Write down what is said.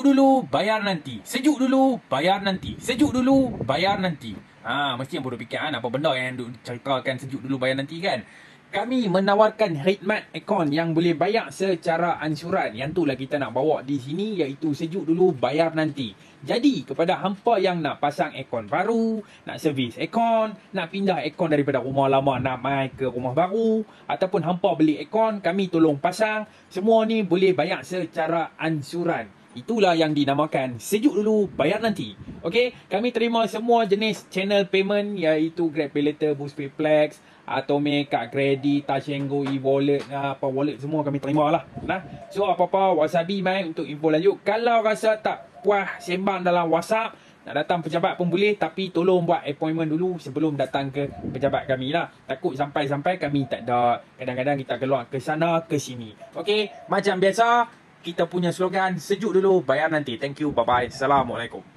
Sejuk dulu, bayar nanti. Sejuk dulu, bayar nanti. Sejuk dulu, bayar nanti. Mesti yang bodoh fikir kan, apa benda yang ceritakan sejuk dulu, bayar nanti kan. Kami menawarkan khidmat akaun yang boleh bayar secara ansuran. Yang itulah kita nak bawa di sini, iaitu sejuk dulu, bayar nanti. Jadi, kepada hampa yang nak pasang akaun baru, nak servis akaun, nak pindah akaun daripada rumah lama nak mai ke rumah baru, ataupun hampa beli akaun, kami tolong pasang. Semua ni boleh bayar secara ansuran. Itulah yang dinamakan sejuk dulu, bayar nanti. Okey, kami terima semua jenis channel payment, iaitu GrabPayLater, BoostPay Flex, Atomic, Kad Kredit, Touch 'n Go, e-wallet, apa wallet semua kami terima lah. So apa-apa Wasabi mai untuk info lanjut. Kalau rasa tak puas sembang dalam WhatsApp, nak datang pejabat pun boleh, tapi tolong buat appointment dulu sebelum datang ke pejabat kami lah. Takut sampai-sampai kami tak ada. Kadang-kadang kita keluar ke sana ke sini. Okey, macam biasa kita punya slogan sejuk dulu, bayar nanti. Thank you, bye-bye. Assalamualaikum.